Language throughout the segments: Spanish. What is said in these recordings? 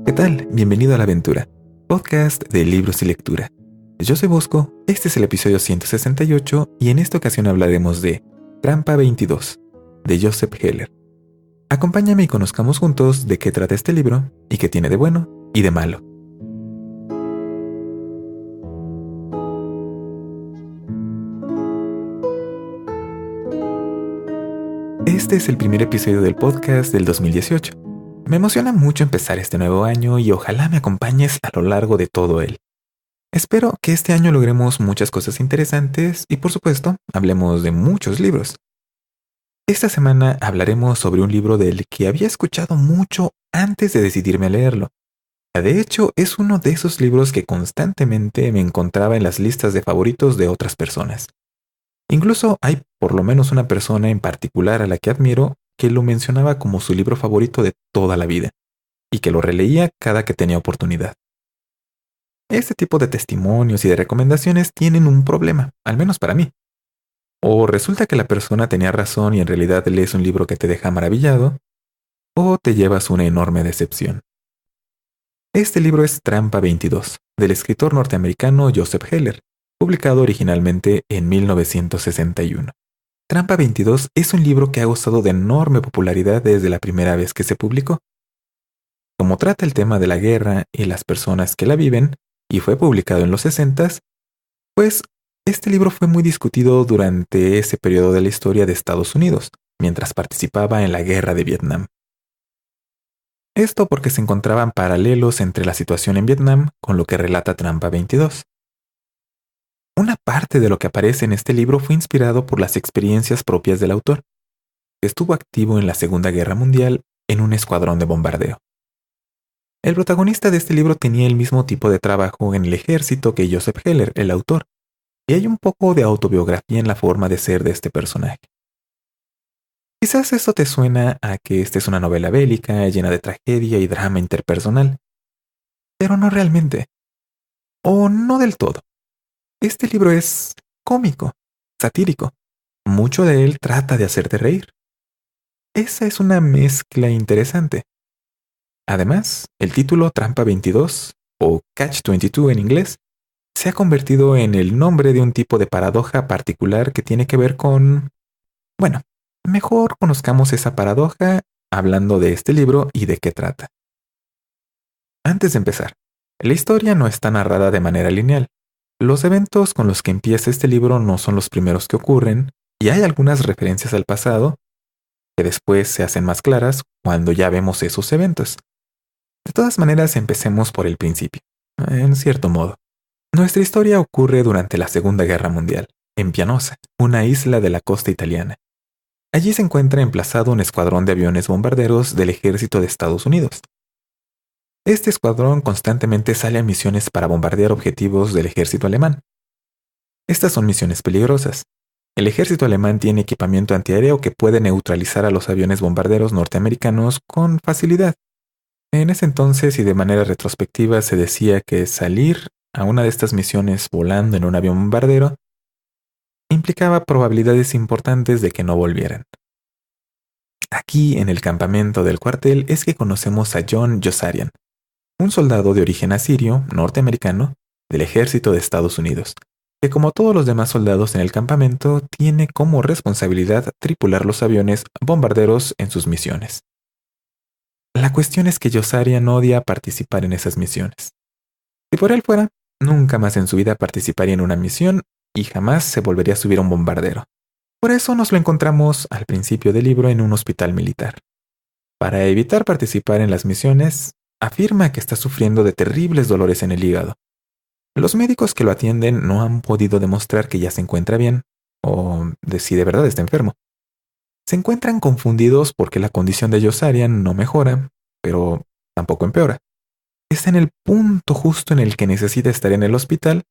¿Qué tal? Bienvenido a La Aventura, podcast de libros y lectura. Yo soy Bosco, este es el episodio 168 y en esta ocasión hablaremos de Trampa 22, de Joseph Heller. Acompáñame y conozcamos juntos de qué trata este libro y qué tiene de bueno y de malo. Este es el primer episodio del podcast del 2018. Me emociona mucho empezar este nuevo año y ojalá me acompañes a lo largo de todo él. Espero que este año logremos muchas cosas interesantes y por supuesto hablemos de muchos libros. Esta semana hablaremos sobre un libro del que había escuchado mucho antes de decidirme a leerlo. De hecho, es uno de esos libros que constantemente me encontraba en las listas de favoritos de otras personas. Incluso hay por lo menos una persona en particular a la que admiro que lo mencionaba como su libro favorito de toda la vida y que lo releía cada que tenía oportunidad. Este tipo de testimonios y de recomendaciones tienen un problema, al menos para mí. O resulta que la persona tenía razón y en realidad lees un libro que te deja maravillado, o te llevas una enorme decepción. Este libro es Trampa 22, del escritor norteamericano Joseph Heller, publicado originalmente en 1961. Trampa 22 es un libro que ha gozado de enorme popularidad desde la primera vez que se publicó. Como trata el tema de la guerra y las personas que la viven, y fue publicado en los 60s, pues este libro fue muy discutido durante ese periodo de la historia de Estados Unidos, mientras participaba en la guerra de Vietnam. Esto porque se encontraban paralelos entre la situación en Vietnam con lo que relata Trampa 22. Una parte de lo que aparece en este libro fue inspirado por las experiencias propias del autor. Estuvo activo en la Segunda Guerra Mundial en un escuadrón de bombardeo. El protagonista de este libro tenía el mismo tipo de trabajo en el ejército que Joseph Heller, el autor, y hay un poco de autobiografía en la forma de ser de este personaje. Quizás esto te suena a que esta es una novela bélica llena de tragedia y drama interpersonal, pero no realmente, o no del todo. Este libro es cómico, satírico. Mucho de él trata de hacerte reír. Esa es una mezcla interesante. Además, el título Trampa 22, o Catch 22 en inglés, se ha convertido en el nombre de un tipo de paradoja particular que tiene que ver con... Bueno, mejor conozcamos esa paradoja hablando de este libro y de qué trata. Antes de empezar, la historia no está narrada de manera lineal. Los eventos con los que empieza este libro no son los primeros que ocurren, y hay algunas referencias al pasado que después se hacen más claras cuando ya vemos esos eventos. De todas maneras, empecemos por el principio, en cierto modo. Nuestra historia ocurre durante la Segunda Guerra Mundial, en Pianosa, una isla de la costa italiana. Allí se encuentra emplazado un escuadrón de aviones bombarderos del ejército de Estados Unidos. Este escuadrón constantemente sale a misiones para bombardear objetivos del ejército alemán. Estas son misiones peligrosas. El ejército alemán tiene equipamiento antiaéreo que puede neutralizar a los aviones bombarderos norteamericanos con facilidad. En ese entonces y de manera retrospectiva se decía que salir a una de estas misiones volando en un avión bombardero implicaba probabilidades importantes de que no volvieran. Aquí, en el campamento del cuartel, es que conocemos a John Yossarian, un soldado de origen asirio, norteamericano, del ejército de Estados Unidos, que como todos los demás soldados en el campamento, tiene como responsabilidad tripular los aviones bombarderos en sus misiones. La cuestión es que Yossarian odia participar en esas misiones. Si por él fuera, nunca más en su vida participaría en una misión y jamás se volvería a subir a un bombardero. Por eso nos lo encontramos al principio del libro en un hospital militar. Para evitar participar en las misiones, afirma que está sufriendo de terribles dolores en el hígado. Los médicos que lo atienden no han podido demostrar que ya se encuentra bien, o de si de verdad está enfermo. Se encuentran confundidos porque la condición de Yossarian no mejora, pero tampoco empeora. Está en el punto justo en el que necesita estar en el hospital,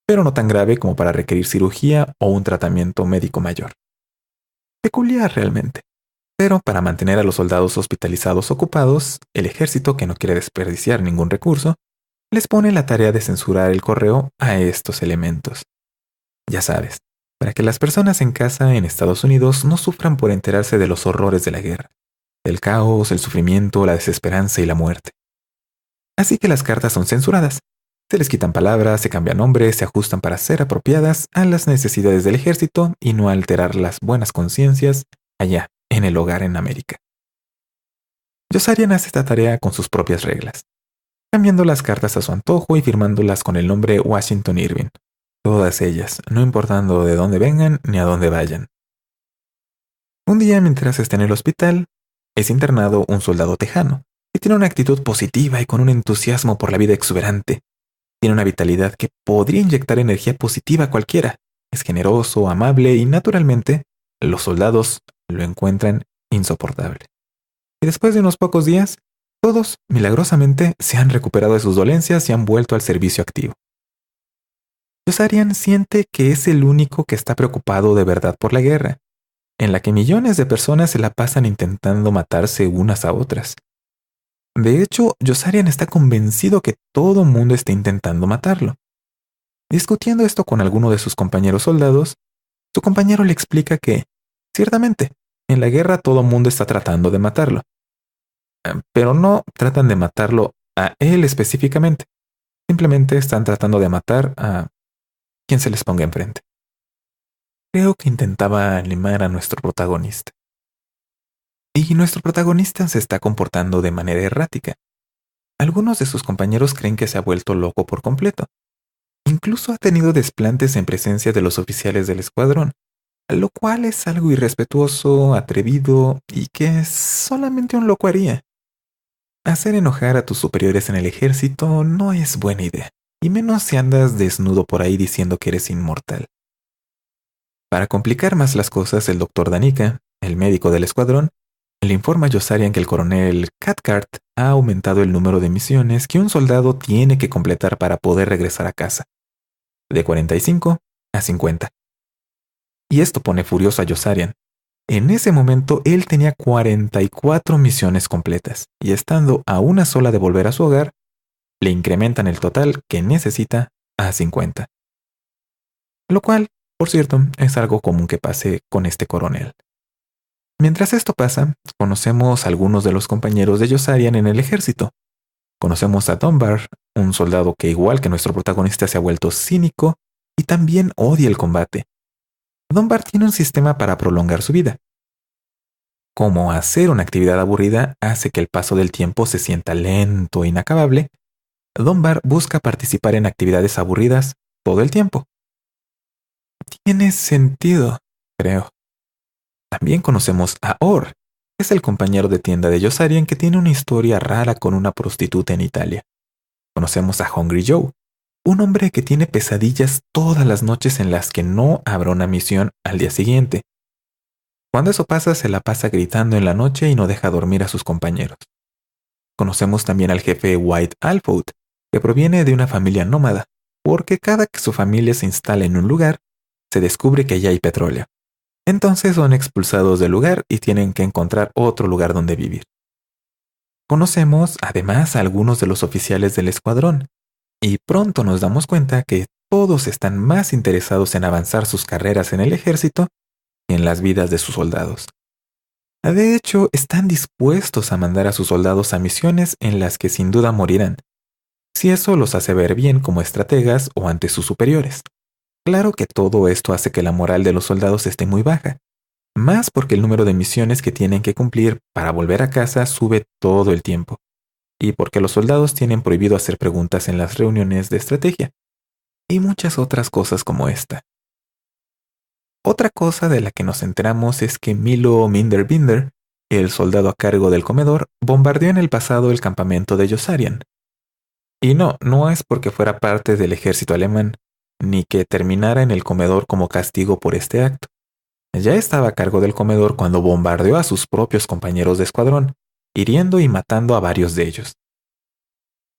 pero no tan grave como para requerir cirugía o un tratamiento médico mayor. Peculiar realmente. Pero para mantener a los soldados hospitalizados ocupados, el ejército, que no quiere desperdiciar ningún recurso, les pone la tarea de censurar el correo a estos elementos. Ya sabes, para que las personas en casa en Estados Unidos no sufran por enterarse de los horrores de la guerra, del caos, el sufrimiento, la desesperanza y la muerte. Así que las cartas son censuradas. Se les quitan palabras, se cambian nombres, se ajustan para ser apropiadas a las necesidades del ejército y no alterar las buenas conciencias allá, en el hogar en América. Yossarian hace esta tarea con sus propias reglas, cambiando las cartas a su antojo y firmándolas con el nombre Washington Irving. Todas ellas, no importando de dónde vengan ni a dónde vayan. Un día, mientras está en el hospital, es internado un soldado tejano, que tiene una actitud positiva y con un entusiasmo por la vida exuberante. Tiene una vitalidad que podría inyectar energía positiva a cualquiera. Es generoso, amable y, naturalmente, los soldados lo encuentran insoportable. Y después de unos pocos días, todos, milagrosamente, se han recuperado de sus dolencias y han vuelto al servicio activo. Yossarian siente que es el único que está preocupado de verdad por la guerra, en la que millones de personas se la pasan intentando matarse unas a otras. De hecho, Yossarian está convencido que todo mundo está intentando matarlo. Discutiendo esto con alguno de sus compañeros soldados, su compañero le explica que, ciertamente, en la guerra todo mundo está tratando de matarlo. Pero no tratan de matarlo a él específicamente. Simplemente están tratando de matar a quien se les ponga enfrente. Creo que intentaba animar a nuestro protagonista. Y nuestro protagonista se está comportando de manera errática. Algunos de sus compañeros creen que se ha vuelto loco por completo. Incluso ha tenido desplantes en presencia de los oficiales del escuadrón, lo cual es algo irrespetuoso, atrevido y que solamente un loco haría. Hacer enojar a tus superiores en el ejército no es buena idea, y menos si andas desnudo por ahí diciendo que eres inmortal. Para complicar más las cosas, el doctor Danica, el médico del escuadrón, le informa a Yossarian que el coronel Cathcart ha aumentado el número de misiones que un soldado tiene que completar para poder regresar a casa, de 45 a 50. Y esto pone furioso a Yossarian. En ese momento él tenía 44 misiones completas, y estando a una sola de volver a su hogar, le incrementan el total que necesita a 50. Lo cual, por cierto, es algo común que pase con este coronel. Mientras esto pasa, conocemos a algunos de los compañeros de Yossarian en el ejército. Conocemos a Dunbar, un soldado que, igual que nuestro protagonista, se ha vuelto cínico y también odia el combate. Dunbar tiene un sistema para prolongar su vida. Como hacer una actividad aburrida hace que el paso del tiempo se sienta lento e inacabable, Dunbar busca participar en actividades aburridas todo el tiempo. Tiene sentido, creo. También conocemos a Orr, que es el compañero de tienda de Yossarian que tiene una historia rara con una prostituta en Italia. Conocemos a Hungry Joe, un hombre que tiene pesadillas todas las noches en las que no habrá una misión al día siguiente. Cuando eso pasa, se la pasa gritando en la noche y no deja dormir a sus compañeros. Conocemos también al jefe White Alfoot, que proviene de una familia nómada, porque cada que su familia se instala en un lugar, se descubre que allá hay petróleo. Entonces son expulsados del lugar y tienen que encontrar otro lugar donde vivir. Conocemos además a algunos de los oficiales del escuadrón, y pronto nos damos cuenta que todos están más interesados en avanzar sus carreras en el ejército que en las vidas de sus soldados. De hecho, están dispuestos a mandar a sus soldados a misiones en las que sin duda morirán, si eso los hace ver bien como estrategas o ante sus superiores. Claro que todo esto hace que la moral de los soldados esté muy baja, más porque el número de misiones que tienen que cumplir para volver a casa sube todo el tiempo, y porque los soldados tienen prohibido hacer preguntas en las reuniones de estrategia, y muchas otras cosas como esta. Otra cosa de la que nos enteramos es que Milo Minderbinder, el soldado a cargo del comedor, bombardeó en el pasado el campamento de Yossarian. Y no es porque fuera parte del ejército alemán, ni que terminara en el comedor como castigo por este acto. Ya estaba a cargo del comedor cuando bombardeó a sus propios compañeros de escuadrón, hiriendo y matando a varios de ellos.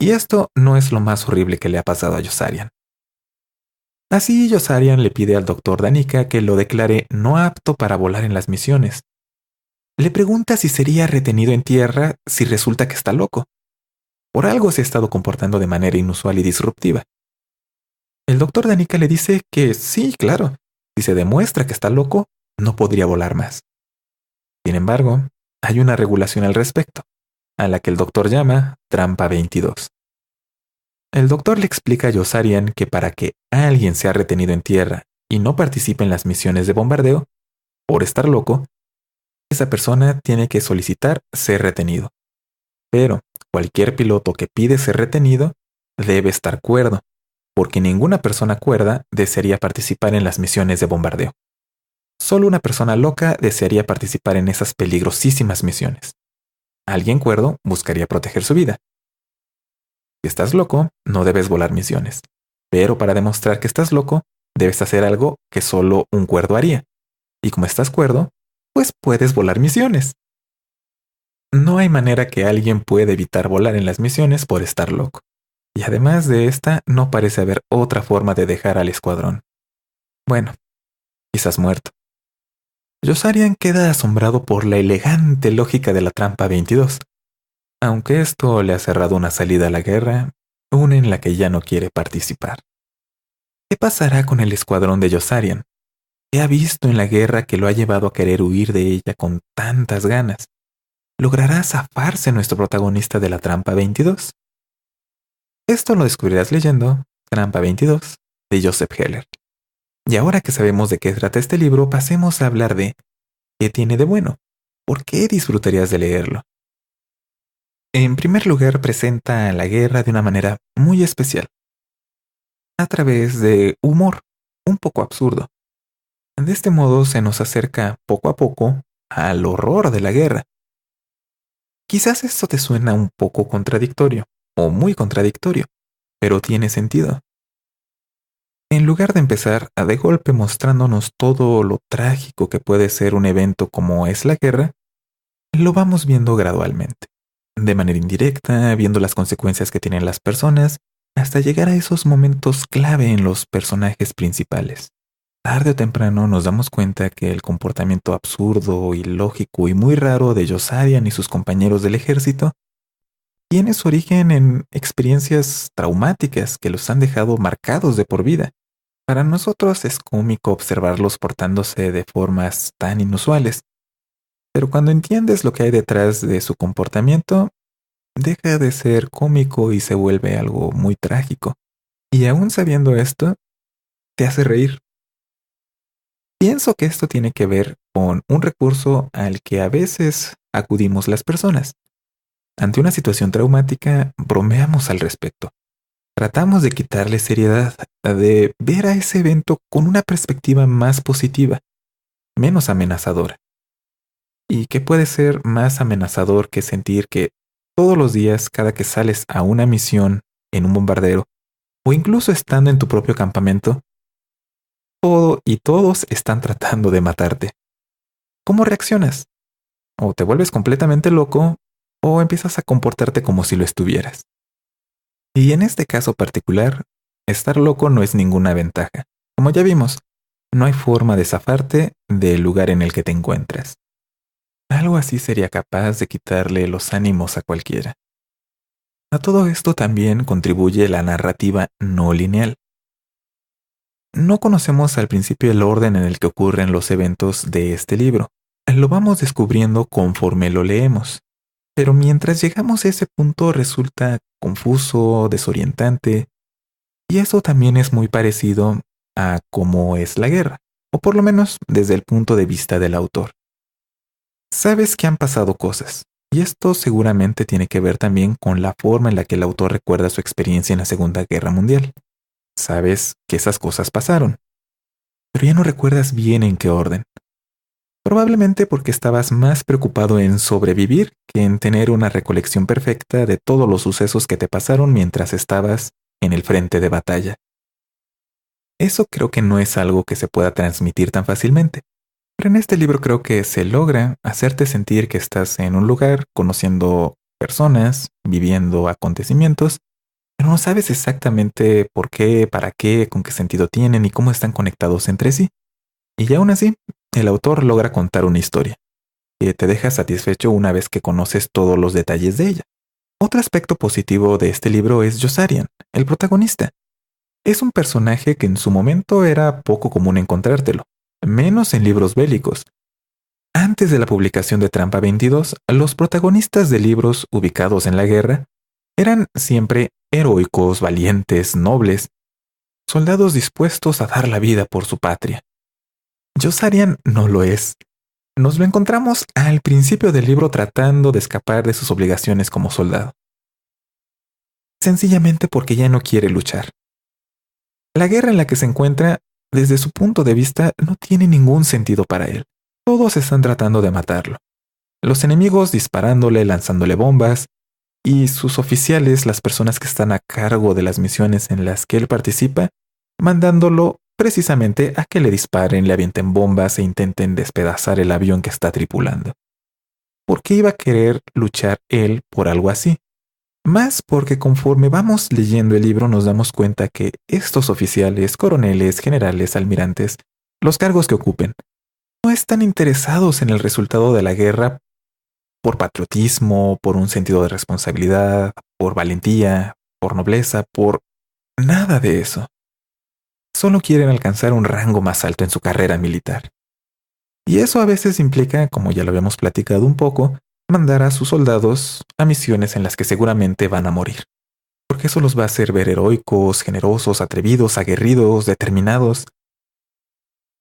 Y esto no es lo más horrible que le ha pasado a Yossarian. Así, Yossarian le pide al doctor Danica que lo declare no apto para volar en las misiones. Le pregunta si sería retenido en tierra si resulta que está loco. Por algo se ha estado comportando de manera inusual y disruptiva. El doctor Danica le dice que sí, claro, si se demuestra que está loco, no podría volar más. Sin embargo, hay una regulación al respecto, a la que el doctor llama Trampa 22. El doctor le explica a Yossarian que para que alguien sea retenido en tierra y no participe en las misiones de bombardeo, por estar loco, esa persona tiene que solicitar ser retenido. Pero cualquier piloto que pide ser retenido debe estar cuerdo, porque ninguna persona cuerda desearía participar en las misiones de bombardeo. Solo una persona loca desearía participar en esas peligrosísimas misiones. Alguien cuerdo buscaría proteger su vida. Si estás loco, no debes volar misiones. Pero para demostrar que estás loco, debes hacer algo que solo un cuerdo haría. Y como estás cuerdo, pues puedes volar misiones. No hay manera que alguien pueda evitar volar en las misiones por estar loco. Y además de esta, no parece haber otra forma de dejar al escuadrón. Bueno, quizás muerto. Yossarian queda asombrado por la elegante lógica de la trampa 22. Aunque esto le ha cerrado una salida a la guerra, una en la que ya no quiere participar. ¿Qué pasará con el escuadrón de Yossarian? ¿Qué ha visto en la guerra que lo ha llevado a querer huir de ella con tantas ganas? ¿Logrará zafarse nuestro protagonista de la trampa 22? Esto lo descubrirás leyendo Trampa 22 de Joseph Heller. Y ahora que sabemos de qué trata este libro, pasemos a hablar de ¿qué tiene de bueno? ¿Por qué disfrutarías de leerlo? En primer lugar, presenta la guerra de una manera muy especial, a través de humor, un poco absurdo. De este modo se nos acerca poco a poco al horror de la guerra. Quizás esto te suena un poco contradictorio, o muy contradictorio, pero tiene sentido. En lugar de empezar a de golpe mostrándonos todo lo trágico que puede ser un evento como es la guerra, lo vamos viendo gradualmente, de manera indirecta, viendo las consecuencias que tienen las personas, hasta llegar a esos momentos clave en los personajes principales. Tarde o temprano nos damos cuenta que el comportamiento absurdo, ilógico y muy raro de Yossarian y sus compañeros del ejército tiene su origen en experiencias traumáticas que los han dejado marcados de por vida. Para nosotros es cómico observarlos portándose de formas tan inusuales, pero cuando entiendes lo que hay detrás de su comportamiento, deja de ser cómico y se vuelve algo muy trágico. Y aún sabiendo esto, te hace reír. Pienso que esto tiene que ver con un recurso al que a veces acudimos las personas. Ante una situación traumática, bromeamos al respecto. Tratamos de quitarle seriedad, de ver a ese evento con una perspectiva más positiva, menos amenazadora. ¿Y qué puede ser más amenazador que sentir que todos los días, cada que sales a una misión en un bombardero, o incluso estando en tu propio campamento, todo y todos están tratando de matarte? ¿Cómo reaccionas? O te vuelves completamente loco, o empiezas a comportarte como si lo estuvieras. Y en este caso particular, estar loco no es ninguna ventaja. Como ya vimos, no hay forma de zafarte del lugar en el que te encuentras. Algo así sería capaz de quitarle los ánimos a cualquiera. A todo esto también contribuye la narrativa no lineal. No conocemos al principio el orden en el que ocurren los eventos de este libro. Lo vamos descubriendo conforme lo leemos. Pero mientras llegamos a ese punto resulta confuso, desorientante, y eso también es muy parecido a cómo es la guerra, o por lo menos desde el punto de vista del autor. Sabes que han pasado cosas, y esto seguramente tiene que ver también con la forma en la que el autor recuerda su experiencia en la Segunda Guerra Mundial. Sabes que esas cosas pasaron, pero ya no recuerdas bien en qué orden. Probablemente porque estabas más preocupado en sobrevivir que en tener una recolección perfecta de todos los sucesos que te pasaron mientras estabas en el frente de batalla. Eso creo que no es algo que se pueda transmitir tan fácilmente, pero en este libro creo que se logra hacerte sentir que estás en un lugar conociendo personas, viviendo acontecimientos, pero no sabes exactamente por qué, para qué, con qué sentido tienen y cómo están conectados entre sí. Y aún así, el autor logra contar una historia que te deja satisfecho una vez que conoces todos los detalles de ella. Otro aspecto positivo de este libro es Yossarian, el protagonista. Es un personaje que en su momento era poco común encontrártelo, menos en libros bélicos. Antes de la publicación de Trampa 22, los protagonistas de libros ubicados en la guerra eran siempre heroicos, valientes, nobles, soldados dispuestos a dar la vida por su patria. Yossarian no lo es. Nos lo encontramos al principio del libro tratando de escapar de sus obligaciones como soldado. Sencillamente porque ya no quiere luchar. La guerra en la que se encuentra, desde su punto de vista, no tiene ningún sentido para él. Todos están tratando de matarlo. Los enemigos disparándole, lanzándole bombas, y sus oficiales, las personas que están a cargo de las misiones en las que él participa, mandándolo precisamente a que le disparen, le avienten bombas e intenten despedazar el avión que está tripulando. ¿Por qué iba a querer luchar él por algo así? Más porque conforme vamos leyendo el libro nos damos cuenta que estos oficiales, coroneles, generales, almirantes, los cargos que ocupen, no están interesados en el resultado de la guerra por patriotismo, por un sentido de responsabilidad, por valentía, por nobleza, por nada de eso. Solo quieren alcanzar un rango más alto en su carrera militar. Y eso a veces implica, como ya lo habíamos platicado un poco, mandar a sus soldados a misiones en las que seguramente van a morir. Porque eso los va a hacer ver heroicos, generosos, atrevidos, aguerridos, determinados.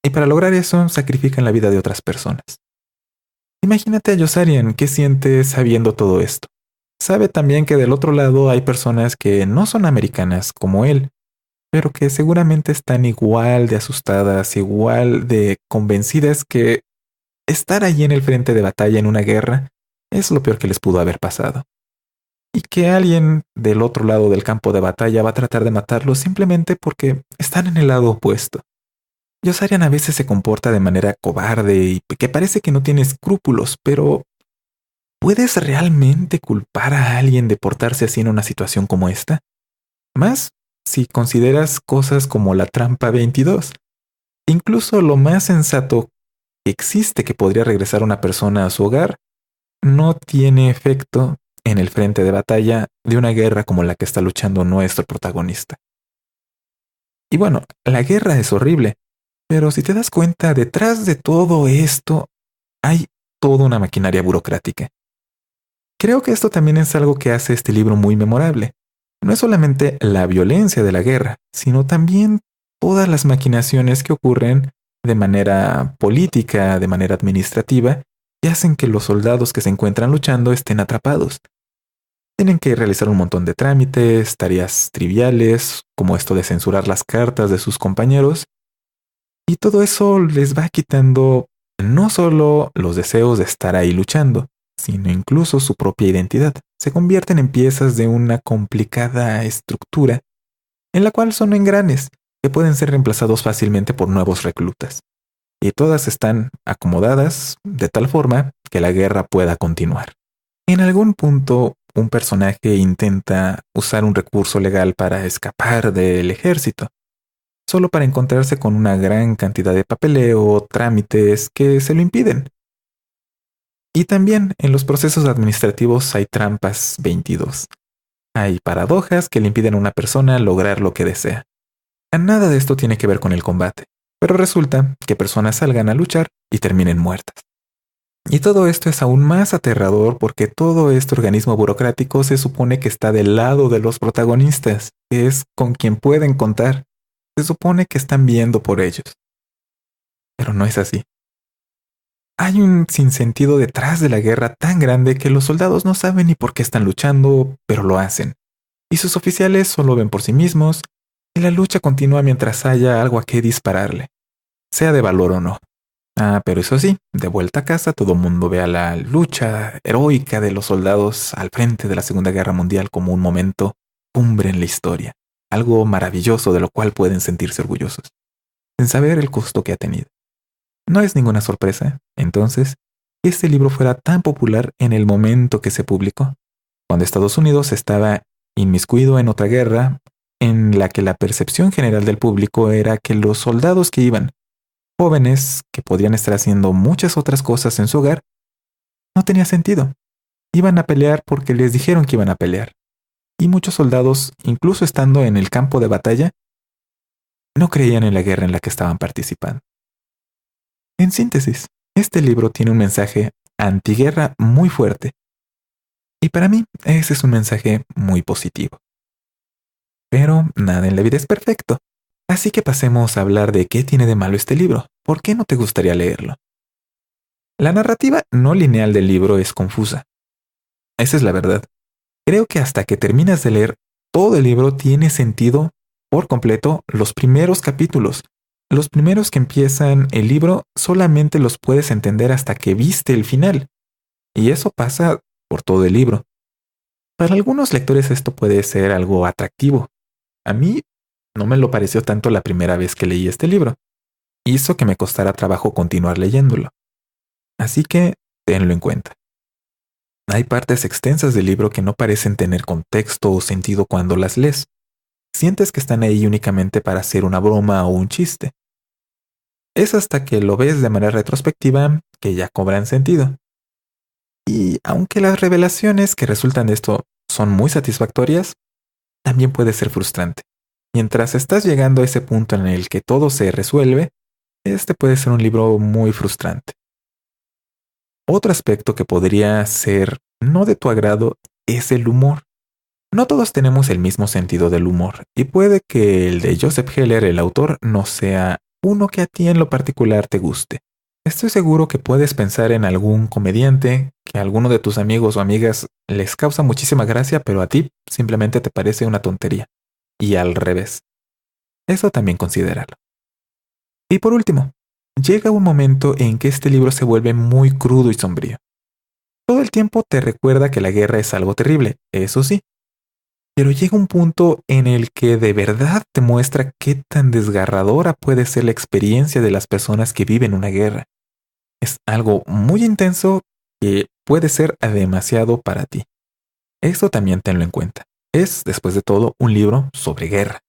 Y para lograr eso, sacrifican la vida de otras personas. Imagínate a Yossarian qué siente sabiendo todo esto. Sabe también que del otro lado hay personas que no son americanas como él, pero que seguramente están igual de asustadas, igual de convencidas que estar allí en el frente de batalla en una guerra es lo peor que les pudo haber pasado. Y que alguien del otro lado del campo de batalla va a tratar de matarlos simplemente porque están en el lado opuesto. Yossarian a veces se comporta de manera cobarde y que parece que no tiene escrúpulos, pero ¿puedes realmente culpar a alguien de portarse así en una situación como esta? Más si consideras cosas como la trampa 22. Incluso lo más sensato que existe que podría regresar una persona a su hogar no tiene efecto en el frente de batalla de una guerra como la que está luchando nuestro protagonista. Y bueno, la guerra es horrible, pero si te das cuenta, detrás de todo esto hay toda una maquinaria burocrática. Creo que esto también es algo que hace este libro muy memorable. No es solamente la violencia de la guerra, sino también todas las maquinaciones que ocurren de manera política, de manera administrativa, y hacen que los soldados que se encuentran luchando estén atrapados. Tienen que realizar un montón de trámites, tareas triviales, como esto de censurar las cartas de sus compañeros, y todo eso les va quitando no solo los deseos de estar ahí luchando, sino incluso su propia identidad. Se convierten en piezas de una complicada estructura en la cual son engranes que pueden ser reemplazados fácilmente por nuevos reclutas. Y todas están acomodadas de tal forma que la guerra pueda continuar. En algún punto, un personaje intenta usar un recurso legal para escapar del ejército, solo para encontrarse con una gran cantidad de papeleo, trámites que se lo impiden. Y también en los procesos administrativos hay trampas 22. Hay paradojas que le impiden a una persona lograr lo que desea. Nada de esto tiene que ver con el combate, pero resulta que personas salgan a luchar y terminen muertas. Y todo esto es aún más aterrador porque todo este organismo burocrático se supone que está del lado de los protagonistas, que es con quien pueden contar. Se supone que están viendo por ellos. Pero no es así. Hay un sinsentido detrás de la guerra tan grande que los soldados no saben ni por qué están luchando, pero lo hacen. Y sus oficiales solo ven por sí mismos, y la lucha continúa mientras haya algo a qué dispararle, sea de valor o no. Pero eso sí, de vuelta a casa todo el mundo ve a la lucha heroica de los soldados al frente de la Segunda Guerra Mundial como un momento cumbre en la historia, algo maravilloso de lo cual pueden sentirse orgullosos, sin saber el costo que ha tenido. No es ninguna sorpresa, entonces, que este libro fuera tan popular en el momento que se publicó, cuando Estados Unidos estaba inmiscuido en otra guerra en la que la percepción general del público era que los soldados que iban, jóvenes que podrían estar haciendo muchas otras cosas en su hogar, no tenía sentido. Iban a pelear porque les dijeron que iban a pelear. Y muchos soldados, incluso estando en el campo de batalla, no creían en la guerra en la que estaban participando. En síntesis, este libro tiene un mensaje antiguerra muy fuerte. Y para mí, ese es un mensaje muy positivo. Pero nada en la vida es perfecto. Así que pasemos a hablar de qué tiene de malo este libro. ¿Por qué no te gustaría leerlo? La narrativa no lineal del libro es confusa. Esa es la verdad. Creo que hasta que terminas de leer todo el libro tiene sentido por completo los primeros capítulos. Los primeros que empiezan el libro solamente los puedes entender hasta que viste el final. Y eso pasa por todo el libro. Para algunos lectores esto puede ser algo atractivo. A mí no me lo pareció tanto la primera vez que leí este libro. Hizo que me costara trabajo continuar leyéndolo. Así que tenlo en cuenta. Hay partes extensas del libro que no parecen tener contexto o sentido cuando las lees. Sientes que están ahí únicamente para hacer una broma o un chiste. Es hasta que lo ves de manera retrospectiva que ya cobran sentido. Y aunque las revelaciones que resultan de esto son muy satisfactorias, también puede ser frustrante. Mientras estás llegando a ese punto en el que todo se resuelve, este puede ser un libro muy frustrante. Otro aspecto que podría ser no de tu agrado es el humor. No todos tenemos el mismo sentido del humor, y puede que el de Joseph Heller, el autor, no sea uno que a ti en lo particular te guste. Estoy seguro que puedes pensar en algún comediante que a alguno de tus amigos o amigas les causa muchísima gracia, pero a ti simplemente te parece una tontería. Y al revés. Eso también considéralo. Y por último, llega un momento en que este libro se vuelve muy crudo y sombrío. Todo el tiempo te recuerda que la guerra es algo terrible, eso sí. Pero llega un punto en el que de verdad te muestra qué tan desgarradora puede ser la experiencia de las personas que viven una guerra. Es algo muy intenso que puede ser demasiado para ti. Eso también tenlo en cuenta. Es, después de todo, un libro sobre guerra.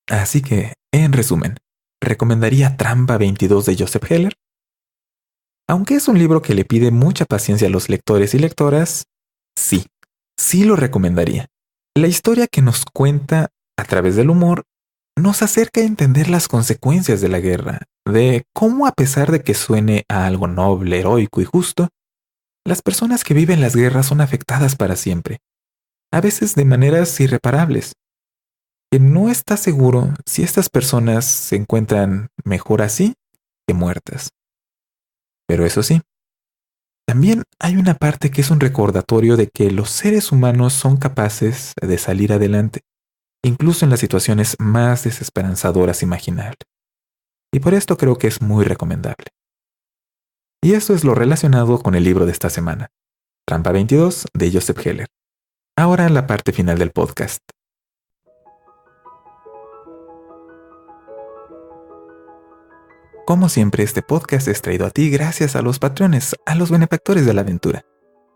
Así que, en resumen, ¿recomendaría Trampa 22 de Joseph Heller? Aunque es un libro que le pide mucha paciencia a los lectores y lectoras, sí lo recomendaría. La historia que nos cuenta a través del humor nos acerca a entender las consecuencias de la guerra, de cómo a pesar de que suene a algo noble, heroico y justo, las personas que viven las guerras son afectadas para siempre, a veces de maneras irreparables, que no está seguro si estas personas se encuentran mejor así que muertas. Pero eso sí, también hay una parte que es un recordatorio de que los seres humanos son capaces de salir adelante, incluso en las situaciones más desesperanzadoras imaginables. Y por esto creo que es muy recomendable. Y esto es lo relacionado con el libro de esta semana, Trampa 22 de Joseph Heller. Ahora la parte final del podcast. Como siempre, este podcast es traído a ti gracias a los patrones, a los benefactores de la aventura.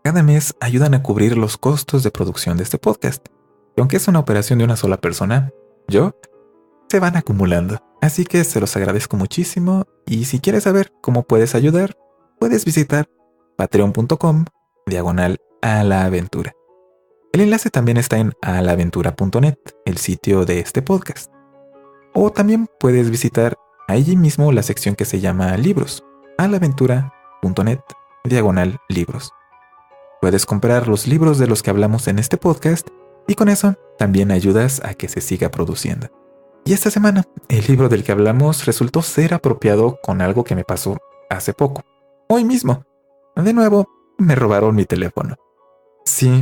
Cada mes ayudan a cubrir los costos de producción de este podcast. Y aunque es una operación de una sola persona, se van acumulando. Así que se los agradezco muchísimo y si quieres saber cómo puedes ayudar, puedes visitar patreon.com/a-la-aventura. El enlace también está en alaventura.net, el sitio de este podcast. O también puedes visitar allí mismo la sección que se llama Libros, alaventura.net/libros. Puedes comprar los libros de los que hablamos en este podcast y con eso también ayudas a que se siga produciendo. Y esta semana, el libro del que hablamos resultó ser apropiado con algo que me pasó hace poco. Hoy mismo. De nuevo, me robaron mi teléfono. Sí,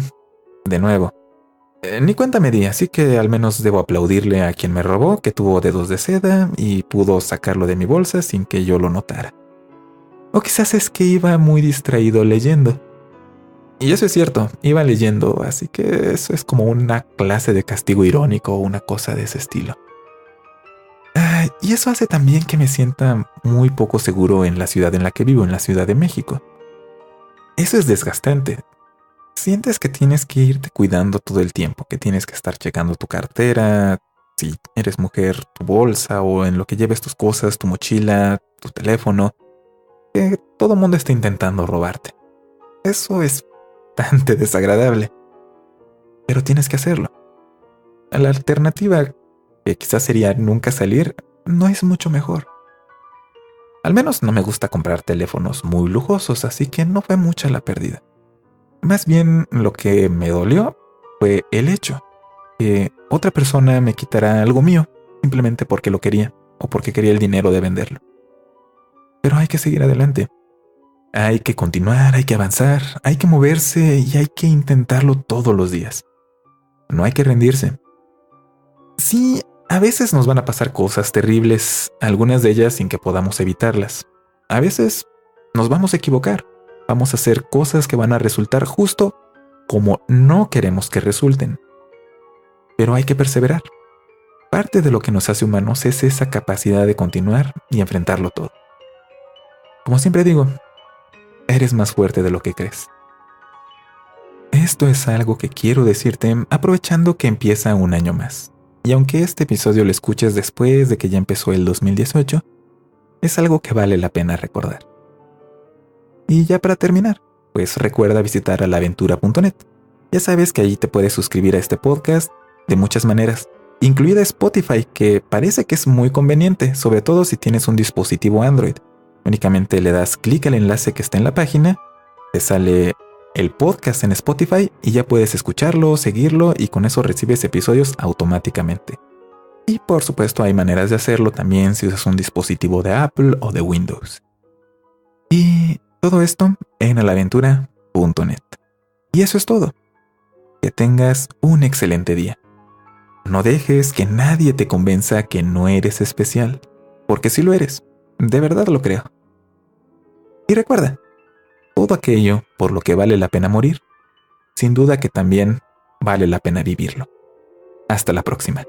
de nuevo. Ni cuenta me di, así que al menos debo aplaudirle a quien me robó, que tuvo dedos de seda y pudo sacarlo de mi bolsa sin que yo lo notara. O quizás es que iba muy distraído leyendo. Y eso es cierto, iba leyendo, así que eso es como una clase de castigo irónico o una cosa de ese estilo. Y eso hace también que me sienta muy poco seguro en la ciudad en la que vivo, en la Ciudad de México. Eso es desgastante. Sientes que tienes que irte cuidando todo el tiempo, que tienes que estar checando tu cartera, si eres mujer, tu bolsa o en lo que lleves tus cosas, tu mochila, tu teléfono, que todo el mundo está intentando robarte. Eso es bastante desagradable, pero tienes que hacerlo. La alternativa, que quizás sería nunca salir, no es mucho mejor. Al menos no me gusta comprar teléfonos muy lujosos, así que no fue mucha la pérdida. Más bien lo que me dolió fue el hecho que otra persona me quitará algo mío simplemente porque lo quería o porque quería el dinero de venderlo. Pero hay que seguir adelante. Hay que continuar, hay que avanzar, hay que moverse y hay que intentarlo todos los días. No hay que rendirse. Sí, a veces nos van a pasar cosas terribles, algunas de ellas sin que podamos evitarlas. A veces nos vamos a equivocar. Vamos a hacer cosas que van a resultar justo como no queremos que resulten. Pero hay que perseverar. Parte de lo que nos hace humanos es esa capacidad de continuar y enfrentarlo todo. Como siempre digo, eres más fuerte de lo que crees. Esto es algo que quiero decirte aprovechando que empieza un año más. Y aunque este episodio lo escuches después de que ya empezó el 2018, es algo que vale la pena recordar. Y ya para terminar, pues recuerda visitar alaventura.net. Ya sabes que allí te puedes suscribir a este podcast de muchas maneras, incluida Spotify, que parece que es muy conveniente, sobre todo si tienes un dispositivo Android. Únicamente le das clic al enlace que está en la página, te sale el podcast en Spotify y ya puedes escucharlo, seguirlo y con eso recibes episodios automáticamente. Y por supuesto hay maneras de hacerlo también si usas un dispositivo de Apple o de Windows. Y todo esto en alaventura.net. Y eso es todo. Que tengas un excelente día. No dejes que nadie te convenza que no eres especial, porque sí lo eres, de verdad lo creo. Y recuerda, todo aquello por lo que vale la pena morir, sin duda que también vale la pena vivirlo. Hasta la próxima.